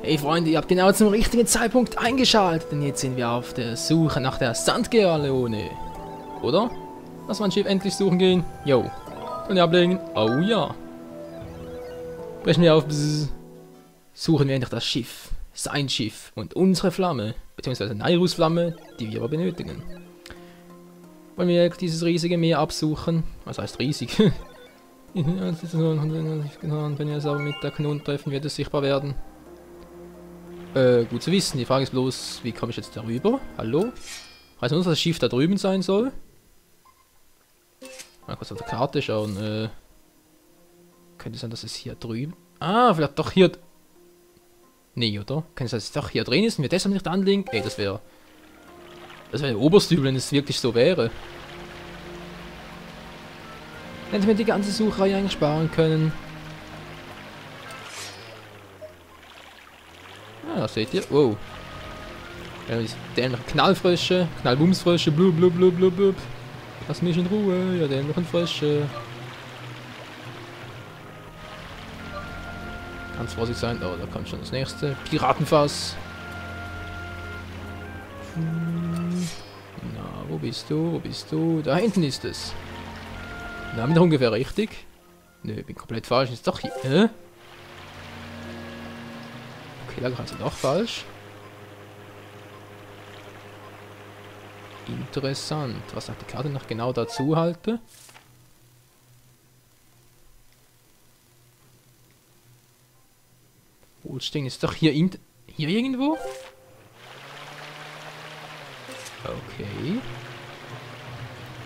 Hey Freunde, ihr habt genau zum richtigen Zeitpunkt eingeschaltet, denn jetzt sind wir auf der Suche nach der Sandgaleone. Oder? Lass mal ein Schiff endlich suchen gehen. Yo. Und ablegen. Oh ja. Brechen wir auf. Bzz. Suchen wir endlich das Schiff. Sein Schiff und unsere Flamme. Beziehungsweise Nairus Flamme, die wir aber benötigen. Wollen wir dieses riesige Meer absuchen? Was heißt riesig? Wenn wir es aber mit der Kanone treffen, wird es sichtbar werden. Gut zu wissen. Die Frage ist bloß, wie komme ich jetzt darüber? Hallo? Weiß nur, dass das Schiff da drüben sein soll? Mal kurz auf der Karte schauen. Könnte sein, dass es hier drüben... Ah, vielleicht doch hier... Nee, oder? Könnte sein, dass es doch hier drin ist und wir deshalb nicht anlegen? Ey, das wäre... Das wäre der Oberstübel, wenn es wirklich so wäre. Hätte mir die ganze Sucherei eigentlich sparen können. Ah, seht ihr? Wow. Ja, der noch Knallfrösche, Knallbumsfrösche, blub blub blub blub blub. Lass mich in Ruhe, ja, der noch ein Frösche. Ganz vorsichtig sein, oh, da kommt schon das nächste. Piratenfass. Na, wo bist du? Wo bist du? Da hinten ist es. Na, bin ich ungefähr richtig? Nö, bin komplett falsch. Ist doch hier. Okay, da kannst du doch falsch. Interessant. Was sagt die Karte noch genau dazu halte? Holstein ist doch hier hier irgendwo? Okay.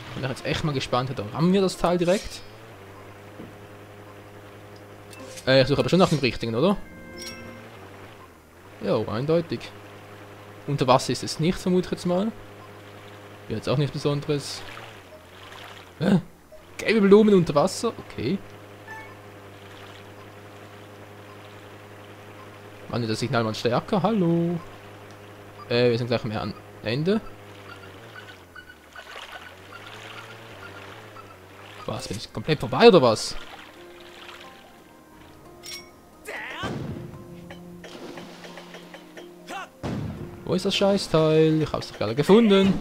Ich bin jetzt echt mal gespannt, da haben wir das Teil direkt. Ich suche aber schon nach dem richtigen, oder? Ja, eindeutig. Unter Wasser ist es nicht, vermute ich jetzt mal. Jetzt auch nichts Besonderes. Gelbe Blumen unter Wasser, okay. Wann wird das Signal mal stärker? Hallo. Wir sind gleich mehr am Ende. Was, bin ich komplett vorbei oder was? Wo ist das Scheißteil? Ich hab's doch gerade gefunden.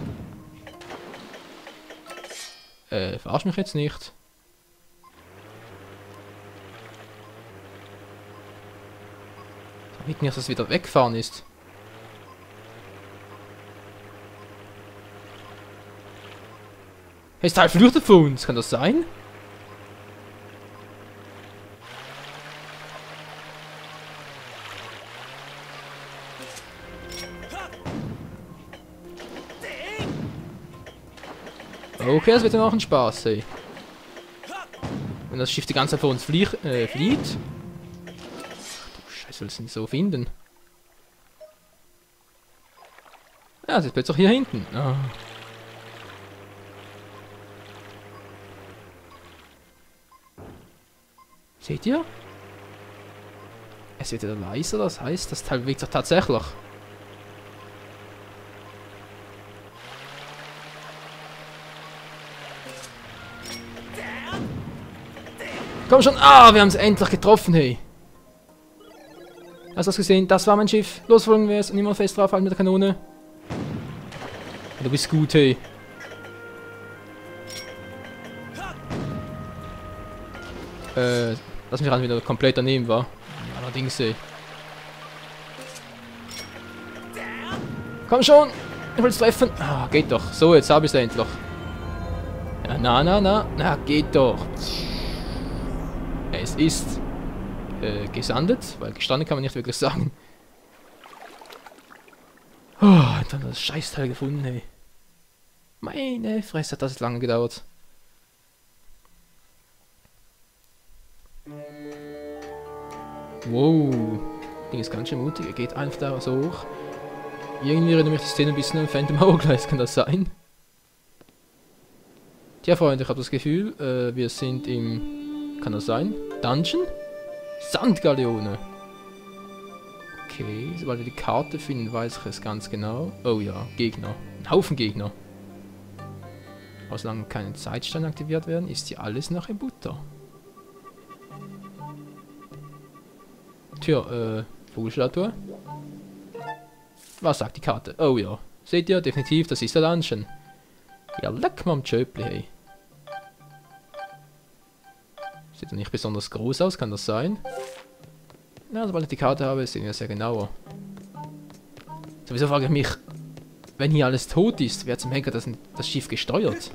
Verarsch mich jetzt nicht. Damit nicht, dass es wieder weggefahren ist. Hey, das Teil flüchtet von uns. Kann das sein? Okay, das wird dann auch ein Spaß, ey. Wenn das Schiff die ganze Zeit vor uns flieht. Ach du Scheiße, soll es denn so finden? Ja, es ist plötzlich hier hinten. Oh. Seht ihr? Es wird wieder leiser, das heißt, das Teil bewegt sich tatsächlich. Komm schon! Ah, wir haben es endlich getroffen, hey! Hast du das gesehen? Das war mein Schiff. Los, folgen wir es und immer fest draufhalten mit der Kanone. Du bist gut, hey. Lass mich ran, wieder komplett daneben war. Allerdings, ey. Komm schon! Ich will es treffen! Ah, geht doch. So, jetzt habe ich es endlich. Ja, na, geht doch. Es ist gesandet, weil gestanden kann man nicht wirklich sagen. Oh, dann das Scheißteil gefunden, hey. Meine Fresse, hat das lange gedauert. Wow, Ding ist ganz schön mutig, er geht einfach da so hoch. Irgendwie erinnert mich die Szene ein bisschen an Phantom Hourglass, kann das sein? Tja, Freunde, ich habe das Gefühl, wir sind im... Kann das sein? Dungeon? Sandgaleone. Okay, sobald wir die Karte finden, weiß ich es ganz genau. Oh ja, Gegner. Ein Haufen Gegner. Aber solange keine Zeitsteine aktiviert werden, ist hier alles noch in Butter. Tja, Vogelstatue. Was sagt die Karte? Oh ja. Seht ihr? Definitiv, das ist der Dungeon. Ja, leck mal am Tschöpli, hey. Sieht ja nicht besonders groß aus, kann das sein? Ja, sobald ich die Karte habe, sehen wir sehr genauer. Sowieso frage ich mich, wenn hier alles tot ist, wer zum Henker das Schiff gesteuert?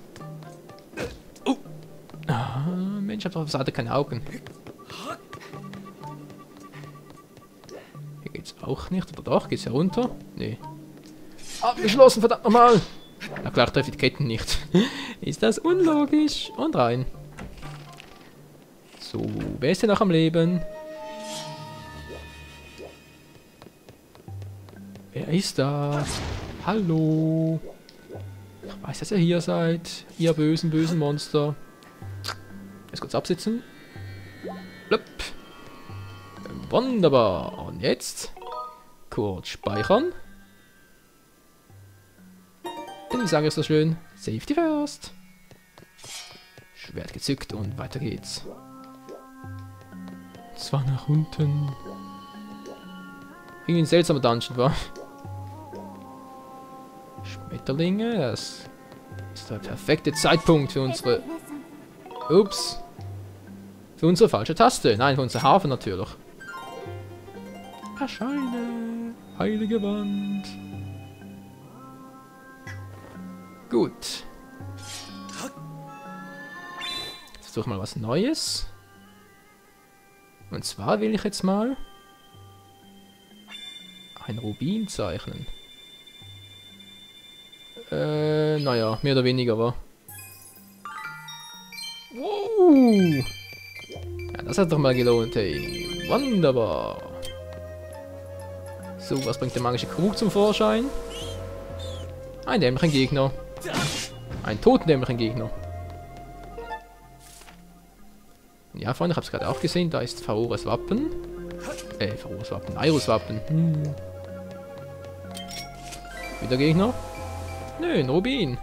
Ah, Mensch, ich hab doch auf der Seite keine Augen. Hier geht's auch nicht, oder doch? Geht's hier runter? Nee. Abgeschlossen, verdammt nochmal! Na klar, ich treffe die Ketten nicht. Ist das unlogisch? Und rein. So, wer ist denn noch am Leben? Wer ist das? Hallo? Ich weiß, dass ihr hier seid. Ihr bösen, bösen Monster. Jetzt kurz absitzen. Blöpp. Wunderbar. Und jetzt? Kurz speichern. Und wie sage ich so schön? Safety first. Schwert gezückt und weiter geht's. Zwar nach unten. Irgendwie ein seltsamer Dungeon war. Schmetterlinge, das ist der perfekte Zeitpunkt für unsere... Ups. Für unsere falsche Taste. Nein, für unsere Harfe natürlich. Erscheine, heilige Wand. Gut. Jetzt versuche ich mal was Neues. Und zwar will ich jetzt mal ein Rubin zeichnen. Naja, mehr oder weniger, aber... Wow! Ja, das hat doch mal gelohnt, hey. Wunderbar. So, was bringt der magische Krug zum Vorschein? Ein dämlichen Gegner. Ein totendämlichen Gegner. Ja, Freunde, ich habe es gerade auch gesehen. Da ist Faroras Wappen. Faroras Wappen. Nairus Wappen. Wieder Gegner? Nö, ein Rubin.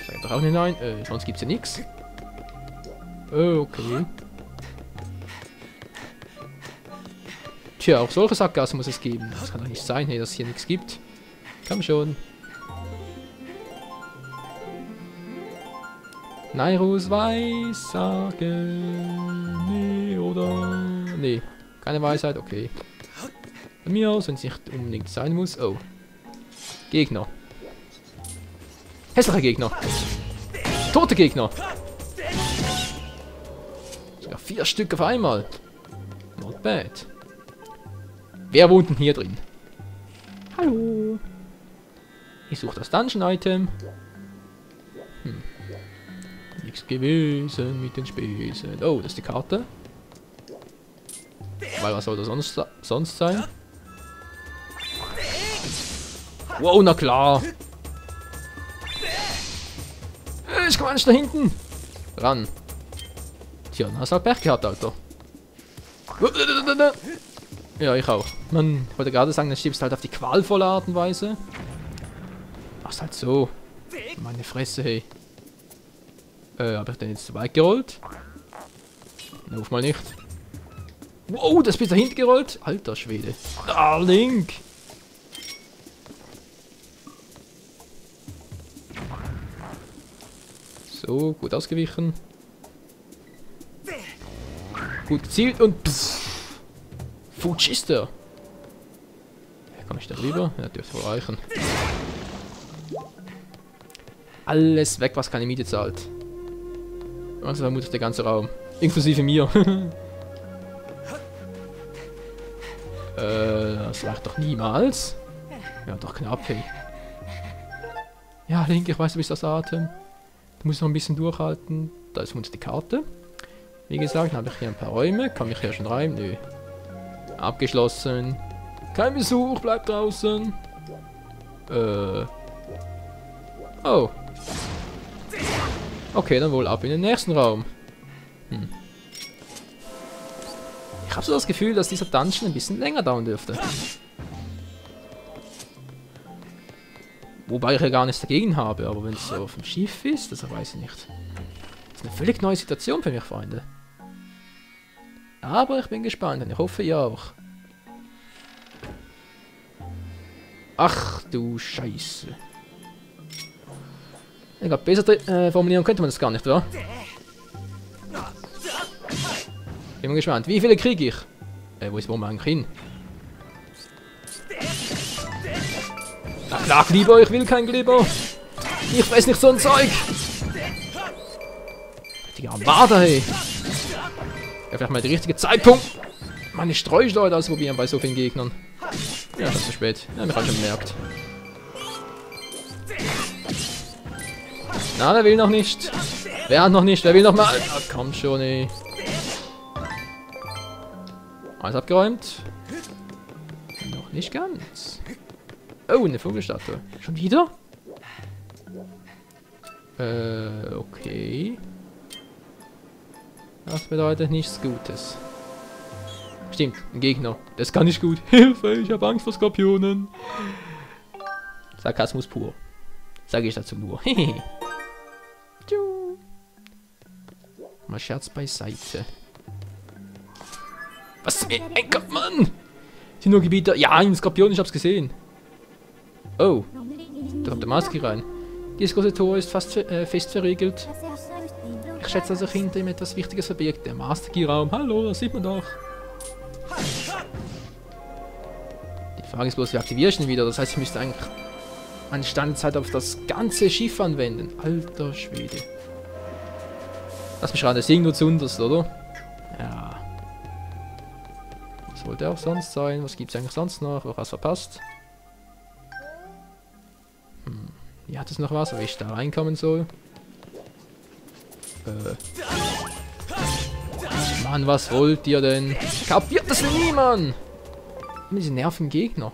Sag doch auch nicht nein. Sonst gibt's ja nichts. Okay. Tja, auch solche Sackgassen muss es geben. Das kann doch nicht sein, hey, dass es hier nichts gibt. Komm schon. Nairus Weissage. Nee, oder? Nee. Keine Weisheit, okay. Bei mir aus, wenn es nicht unbedingt sein muss. Oh. Gegner. Hässliche Gegner. Tote Gegner. Sogar 4 Stück auf einmal. Not bad. Wer wohnt denn hier drin? Hallo. Ich suche das Dungeon-Item. Nichts gewesen mit den Spesen. Oh, das ist die Karte. Weil was soll das sonst sein? Wow, na klar. Ich komme nicht da hinten. Ran. Tja, dann hast du halt Pech gehabt, Alter. Ja, ich auch. Man, ich wollte gerade sagen, dann stirbst du halt auf die qualvolle Art und Weise. Machst halt so. Meine Fresse, hey. Habe ich den jetzt zu weit gerollt? Ruf mal nicht. Wow, das bist da hinten gerollt? Alter Schwede. Ah, Link. So, gut ausgewichen. Gut gezielt und pff. Futsch ist der. Komm ich da rüber? Ja, dürfte wohl reichen. Alles weg, was keine Miete zahlt. Also vermutlich der ganze Raum. Inklusive mir. Das reicht doch niemals. Ja, doch knapp, hey. Ja, Link, ich weiß, du bist das Atem. Du musst noch ein bisschen durchhalten. Da ist uns die Karte. Wie gesagt, habe ich hier ein paar Räume. Kann mich hier schon rein? Nö. Abgeschlossen. Kein Besuch, bleib draußen. Oh. Okay, dann wohl ab in den nächsten Raum. Ich habe so das Gefühl, dass dieser Dungeon ein bisschen länger dauern dürfte. Wobei ich ja gar nichts dagegen habe, aber wenn es so auf dem Schiff ist, das weiß ich nicht. Das ist eine völlig neue Situation für mich, Freunde. Aber ich bin gespannt und ich hoffe, ihr auch. Ach du Scheiße. Ich glaube, besser formulieren könnte man das gar nicht, wa? Bin mal gespannt. Wie viele kriege ich? Wo ist man eigentlich hin? Na klar, Glibber, ich will kein Glibber. Ich fress nicht so ein Zeug. Die Armada, hey. Ja, vielleicht mal der richtige Zeitpunkt. Meine Streuschleute ausprobieren bei so vielen Gegnern. Ja, schon zu spät. Ja, mich hat schon bemerkt. Na, wer will noch nicht? Wer hat noch nicht? Wer will noch mal? Ah, komm schon, ey. Alles abgeräumt. Noch nicht ganz. Oh, eine Vogelstatue. Schon wieder? Okay. Das bedeutet nichts Gutes. Stimmt, ein Gegner. Das ist gar nicht gut. Hilfe, ich habe Angst vor Skorpionen. Sarkasmus pur. Sage ich dazu nur. Mal Scherz beiseite. Was? Ein Gott, Mann! Sind nur Gebiete. Ja, ein Skorpion, ich hab's gesehen. Oh. Da kommt der Maski rein. Dieses große Tor ist fast fest verriegelt. Ich schätze, dass sich hinter ihm etwas Wichtiges verbirgt. Der Master-Key-Raum. Hallo, das sieht man doch. Die Frage ist bloß, wie aktiviere ich ihn wieder? Das heißt, ich müsste eigentlich meine Standzeit auf das ganze Schiff anwenden. Alter Schwede. Lass mich ran, das ist irgendwo zu unterst, oder? Ja. Was sollte auch sonst sein? Was gibt es eigentlich sonst noch? Auch was verpasst? Hier hat es noch was, ob ich da reinkommen soll. Mann, was wollt ihr denn? Kapiert das niemand? Diese nervigen Gegner.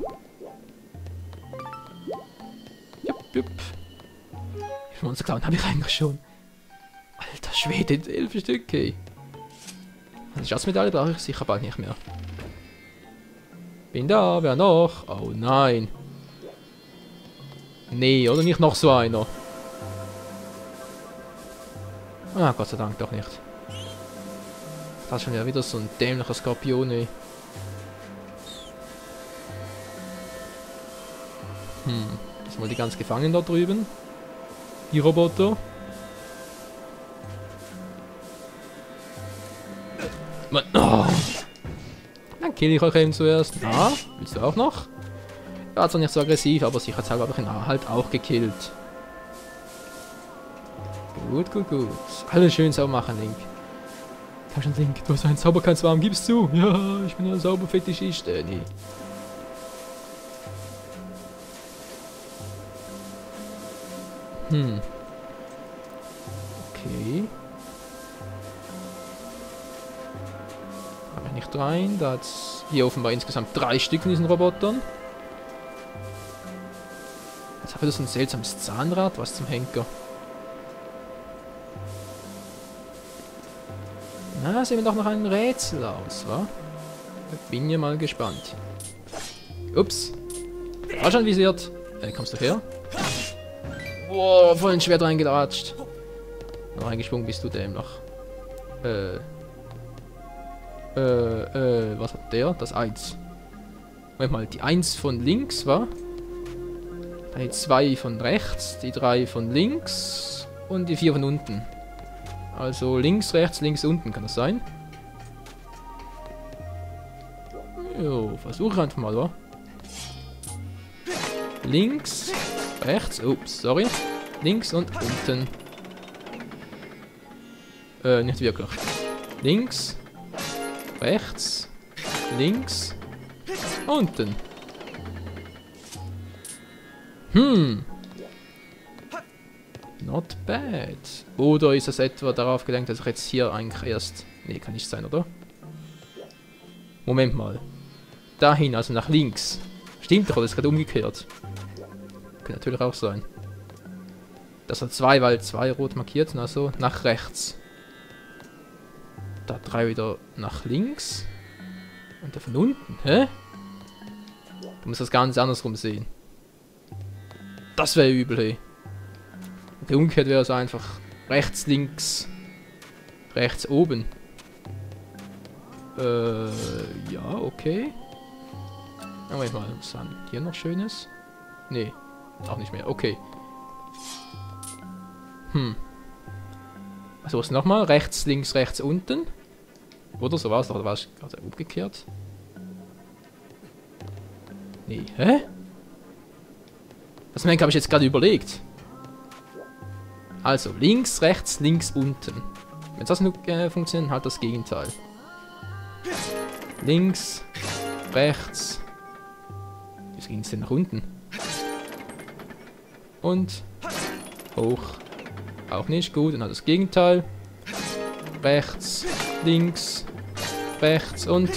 Jupp, jupp. Wie viele Monsterklauen habe ich eigentlich schon? Alter Schwede, 11 Stück, ey. Die Schatzmedaille brauche ich sicher bald nicht mehr. Bin da, wer noch? Oh nein. Nee, oder nicht noch so einer? Ah, Gott sei Dank doch nicht. Das ist schon wieder so ein dämlicher Skorpion, ey. Das sind wohl die ganz Gefangenen da drüben. Die Roboter. Mann, oh. Dann kill ich euch eben zuerst. Na, willst du auch noch? Ja, zwar nicht so aggressiv, aber sicherheitshalber habe ich ihn halt auch gekillt. Gut, gut, gut. Alles schön sauber machen, Link. Komm schon, Link, du hast einen Sauberkeitswarm, gib's zu. Ja, ich bin ein Sauberfetischist. Nee. Okay. Habe ich nicht rein. Da hat's hier offenbar insgesamt 3 Stück von diesen Robotern. Jetzt habe ich so ein seltsames Zahnrad. Was zum Henker? Na, sehen wir doch noch ein Rätsel aus, wa? Bin ja mal gespannt. Ups. War schon visiert. Kommst du her? Boah, voll ein Schwert reingelatscht. Noch eingesprungen bist du dämlich. Was hat der? Das 1. Moment mal, die 1 von links, war? Die 2 von rechts, die 3 von links und die 4 von unten. Also links, rechts, links, unten, kann das sein? Jo, versuche einfach mal, oder? Links, rechts, ups, sorry. Links und unten. Nicht wirklich. Links, rechts, links, unten. Not bad. Oder ist es etwa darauf gelenkt, dass ich jetzt hier eigentlich erst... Nee, kann nicht sein, oder? Moment mal. Dahin, also nach links. Stimmt doch, das ist gerade umgekehrt. Kann natürlich auch sein. Das hat 2, weil 2 rot markiert, also nach rechts. Da 3 wieder nach links. Und der von unten, hä? Du musst das ganz andersrum sehen. Das wäre übel, hey. Und umgekehrt wäre es einfach rechts, links, rechts, oben. Ja, okay. Moment mal, was haben wir hier noch Schönes? Nee, auch nicht mehr. Okay. Also was nochmal? Rechts, links, rechts, unten. Oder so war es doch, oder war es gerade umgekehrt? Nee, hä? Das habe ich jetzt gerade überlegt. Also, links, rechts, links, unten. Wenn das nur funktioniert, halt das Gegenteil. Links, rechts. Wieso ging es denn nach unten? Und hoch. Auch nicht gut. Und halt das Gegenteil. Rechts, links, rechts und...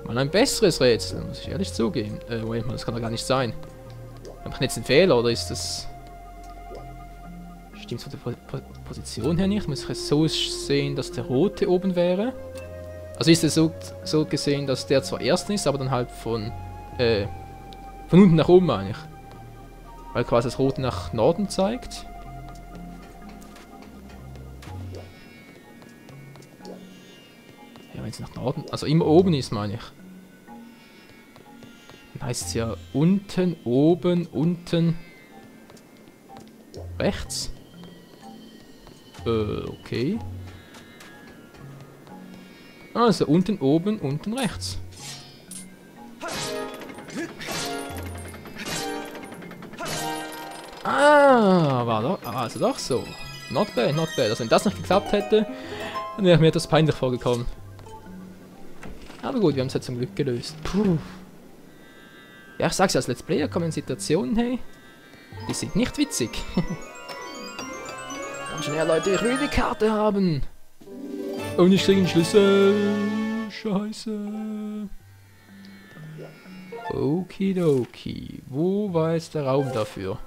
Mal ein besseres Rätsel, muss ich ehrlich zugeben. Moment mal, das kann doch gar nicht sein. Habe ich jetzt einen Fehler oder ist das... Stimmt es von der Position her nicht? Muss ich es so sehen, dass der rote oben wäre? Also ist es so gesehen, dass der zwar erst ist, aber dann halt von unten nach oben meine ich. Weil quasi das rote nach Norden zeigt. Ja, wenn es nach Norden, also immer oben ist, meine ich. Dann heißt es ja unten, oben, unten, rechts. Okay. Also unten, oben, unten, rechts. War doch, also doch so. Not bad, not bad. Also wenn das noch geklappt hätte, dann wäre mir etwas peinlich vorgekommen. Aber gut, wir haben es jetzt zum Glück gelöst. Puh. Ja, ich sag's ja, als Let's Player kommen Situationen, hey, die sind nicht witzig. Komm schon her, Leute, ich will die Karte haben. Und ich krieg einen Schlüssel. Scheiße. Okidoki. Wo war jetzt der Raum dafür?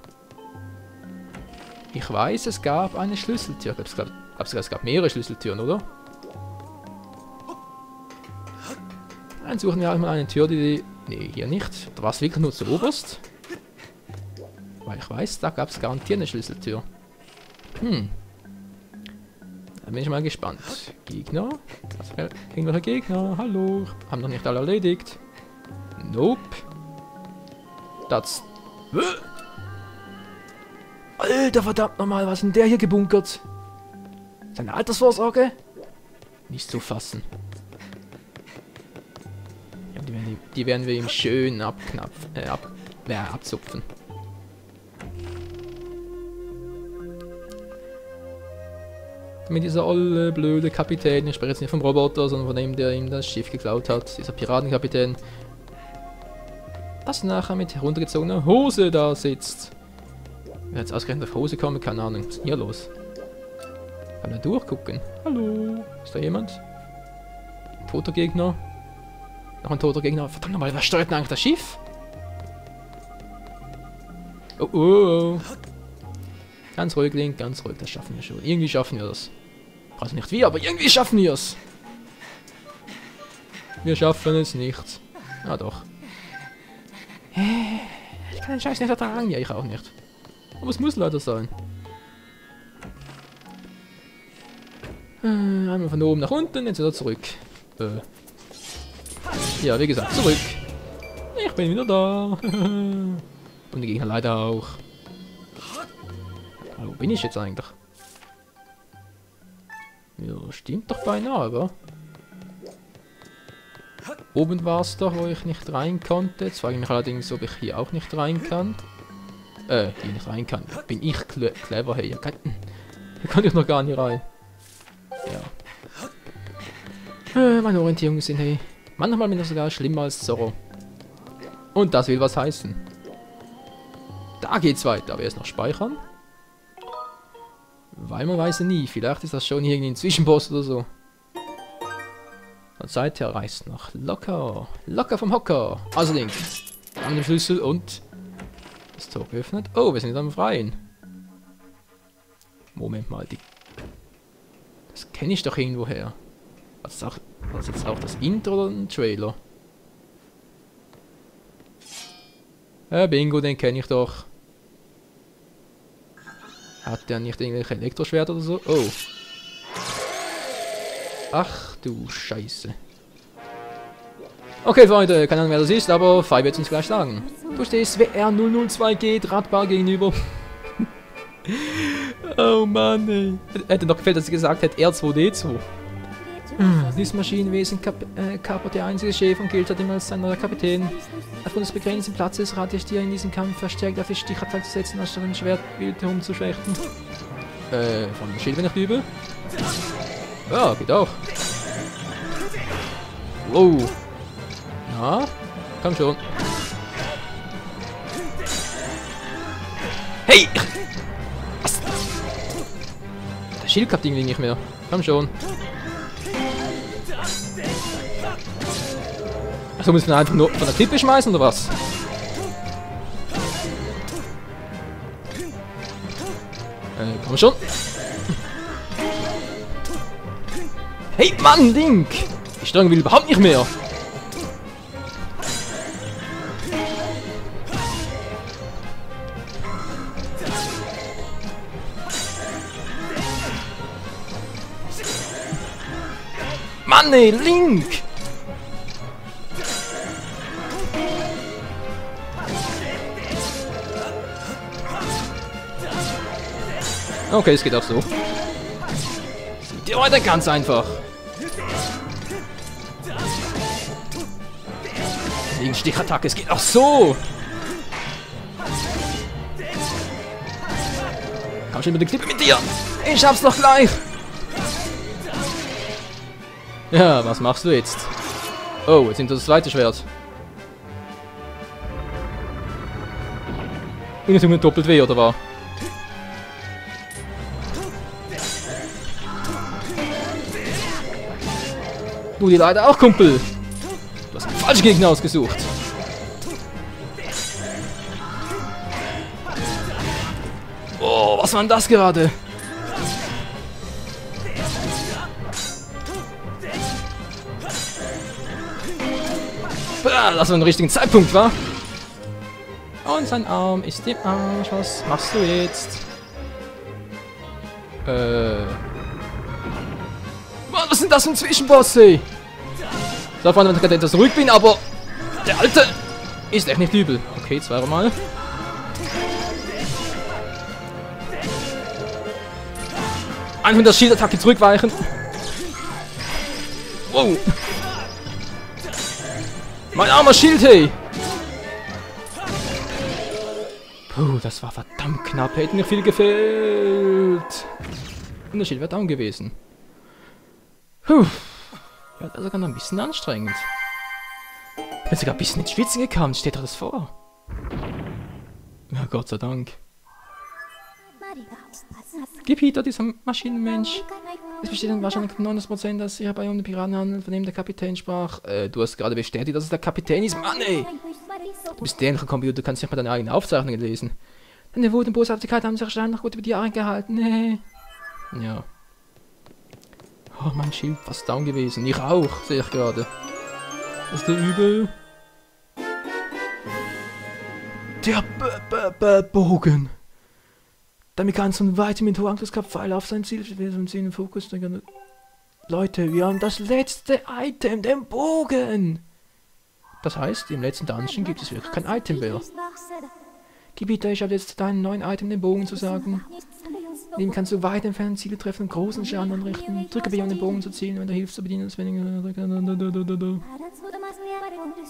Ich weiß, es gab eine Schlüsseltür. Ich glaube, es gab mehrere Schlüsseltüren, oder? Dann suchen wir halt mal eine Tür, die... Nee, hier nicht. Da war es wirklich nur zu oberst. Weil ich weiß, da gab es garantiert eine Schlüsseltür. Dann bin ich mal gespannt. Gegner? Also, irgendwelche Gegner? Hallo? Haben noch nicht alle erledigt. Nope. Das... Alter, verdammt nochmal, was ist denn der hier gebunkert? Seine Altersvorsorge? Nicht zu fassen. Ja, die werden wir ihm schön abzupfen. Mit dieser olle, blöde Kapitän, ich spreche jetzt nicht vom Roboter, sondern von dem, der ihm das Schiff geklaut hat, dieser Piratenkapitän, das nachher mit heruntergezogener Hose da sitzt. Wer jetzt ausgerechnet auf Hose kommen, keine Ahnung, was ist denn hier los? Kann er durchgucken? Hallo? Ist da jemand? Ein toter Gegner? Noch ein toter Gegner? Verdammt nochmal, wer steuert denn eigentlich das Schiff? Oh, oh, oh. Ganz ruhig, Link, ganz ruhig, das schaffen wir schon. Irgendwie schaffen wir das. Ich weiß nicht wie, aber irgendwie schaffen wir es. Wir schaffen es nicht. Ah doch. Ich kann den Scheiß nicht ertragen. Ja, ich auch nicht. Aber es muss leider sein. Einmal von oben nach unten, jetzt wieder zurück. Ja, wie gesagt, zurück. Ich bin wieder da. Und die Gegner leider auch. Wo bin ich jetzt eigentlich? Ja, stimmt doch beinahe, aber. Oben war es doch, wo ich nicht rein konnte. Jetzt frage ich mich allerdings, ob ich hier auch nicht rein kann. Hier nicht rein kann. Bin ich clever, hey. Hier kann ich noch gar nicht rein. Ja. Meine Orientierungen sind, hey. Manchmal bin ich sogar schlimmer als Zorro. Und das will was heißen. Da geht's weiter. Aber erst noch speichern. Weil man weiß ja nie. Vielleicht ist das schon irgendwie ein Zwischenboss oder so. Von seither reißt noch locker. Locker vom Hocker. Also Link. Wir haben den Schlüssel und das Tor geöffnet. Oh, wir sind jetzt am Freien. Moment mal. Das kenne ich doch irgendwoher. War das jetzt auch das Intro oder ein Trailer? Bingo, den kenne ich doch. Hat der nicht irgendwelche Elektroschwerter oder so? Oh. Ach du Scheiße. Okay, Freunde, keine Ahnung, wer das ist, aber Fai wird uns gleich sagen. Du stehst WR002G Drahtbar gegenüber. Oh Mann, ey. Hätte noch gefällt, dass sie gesagt hätte R2D2. Dieses Maschinenwesen kapert der einzige Chef und gilt seitdem als sein neuer Kapitän. Aufgrund des begrenzten Platzes rate ich dir in diesem Kampf verstärkt auf die Stichattacke zu setzen, anstatt ein Schwertbild umzuschwächen. Von dem Schild, wenn ich übe? Ja, geht auch. Wow. Ja, komm schon. Hey! Was? Der Schild klappt irgendwie nicht mehr. Komm schon. Achso, müssen wir einfach nur von der Klippe schmeißen, oder was? Komm schon. Hey, Mann, Link! Die Steuerung will überhaupt nicht mehr. Mann, ey, Link! Okay, es geht auch so. Die heute ganz einfach. Wegen Stichattacke, es geht auch so. Komm schon mit der Klippe mit dir. Ich schaff's doch gleich. Ja, was machst du jetzt? Oh, jetzt nimmt das zweite Schwert. Und jetzt tut doppelt weh, oder was? Du die leider auch, Kumpel. Du hast den falschen Gegner ausgesucht. Oh, was war denn das gerade? Das war ein richtiger Zeitpunkt, wa? Und sein Arm ist im Arsch. Was machst du jetzt? Was sind das für ein Zwischenboss, ey? Da vorne, wenn ich gerade etwas ruhig bin, aber der Alte ist echt nicht übel. Okay, zweimal. Einfach mit der Schildattacke zurückweichen. Wow. Mein armer Schild, hey! Puh, das war verdammt knapp. Hätte nicht viel gefehlt. Und der Schild wäre down gewesen. Puh. Ja, das ist sogar noch ein bisschen anstrengend. Ich bin sogar ein bisschen ins Schwitzen gekommen. Steht da das vor? Ja, Gott sei Dank. Gib Hito, dieser Maschinenmensch. Es besteht dann wahrscheinlich 90%, dass sich bei um den Piraten handelt, von dem der Kapitän sprach. Du hast gerade bestätigt, dass es der Kapitän ist. Mann, ey! Du bist dämlicher Computer, du kannst nicht mal deine eigenen Aufzeichnungen lesen. Deine Wut und Boshaftigkeit haben sich wahrscheinlich noch gut über die Jahre gehalten. Nee. Ja. Oh, mein Schild fast down gewesen. Ich auch, sehe ich gerade. Ist der übel? Der Bogen. Damit kannst du von weitem mit hohem Angriffskopf-Pfeil auf sein Ziel und den Fokus. Leute, wir haben das letzte Item, den Bogen. Das heißt, im letzten Dungeon gibt es wirklich kein Item mehr. Gebieter, ich habe jetzt deinen neuen Item, den Bogen, zu sagen. Dem kannst du weit entfernt Ziele treffen und großen Schaden anrichten. Drücke B, um den Bogen zu zielen, wenn du hilfst zu bedienen, das weniger.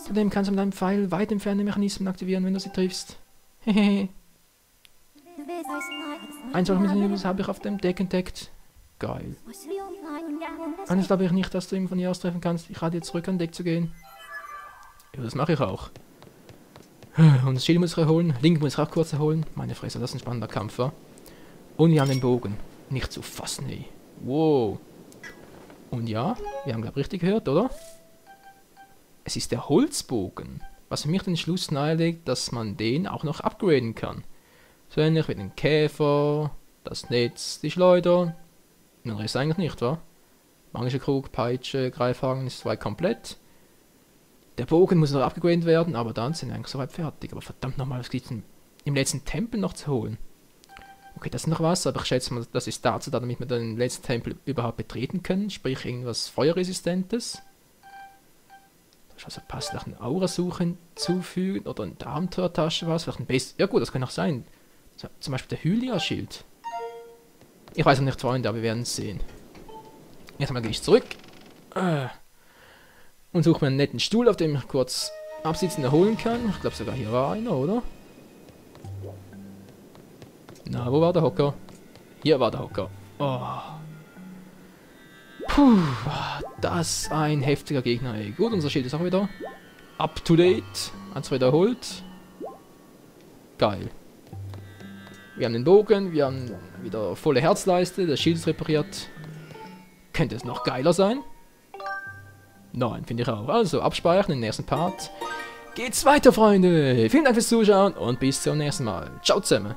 Zudem kannst du mit deinem Pfeil weit entfernte Mechanismen aktivieren, wenn du sie triffst. Hehehe. Ein solches Mechanismus habe ich auf dem Deck entdeckt. Geil. Eines glaube ich nicht, dass du ihn von hier aus treffen kannst. Ich rate dir zurück an Deck zu gehen. Ja, das mache ich auch. Und das Schild muss ich erholen. Link muss ich auch kurz erholen. Meine Fresse, das ist ein spannender Kampf, wa? Und wir haben den Bogen. Nicht zu fassen, ey. Wow. Und ja, wir haben, glaube ich, richtig gehört, oder? Es ist der Holzbogen. Was für mich den Schluss nahelegt, dass man den auch noch upgraden kann. So ähnlich wie den Käfer, das Netz, die Schleuder. Den Rest eigentlich nicht, wa? Magische Krug, Peitsche, Greifhaken ist soweit komplett. Der Bogen muss noch abgegradet werden, aber dann sind wir eigentlich soweit fertig. Aber verdammt nochmal, was gibt es im letzten Tempel noch zu holen? Okay, das ist noch was, aber ich schätze mal, das ist dazu da, damit wir den letzten Tempel überhaupt betreten können. Sprich, irgendwas Feuerresistentes. Also passt vielleicht eine Aurasuche hinzufügen oder eine Abenteuertasche was, vielleicht ein Base. Ja gut, das kann auch sein. Zum Beispiel der Hylia-Schild. Ich weiß noch nicht, Freunde, aber wir werden es sehen. Erstmal gehe ich zurück. Und suche mir einen netten Stuhl, auf dem ich kurz absitzen erholen kann. Ich glaube sogar hier war einer, oder? Na, wo war der Hocker? Hier war der Hocker. Oh. Puh, das ist ein heftiger Gegner, ey. Gut, unser Schild ist auch wieder up to date. 1 wiederholt. Geil. Wir haben den Bogen, wir haben wieder volle Herzleiste, das Schild ist repariert. Könnte es noch geiler sein? Nein, finde ich auch. Also, abspeichern, im nächsten Part geht's weiter, Freunde. Vielen Dank fürs Zuschauen und bis zum nächsten Mal. Ciao zusammen.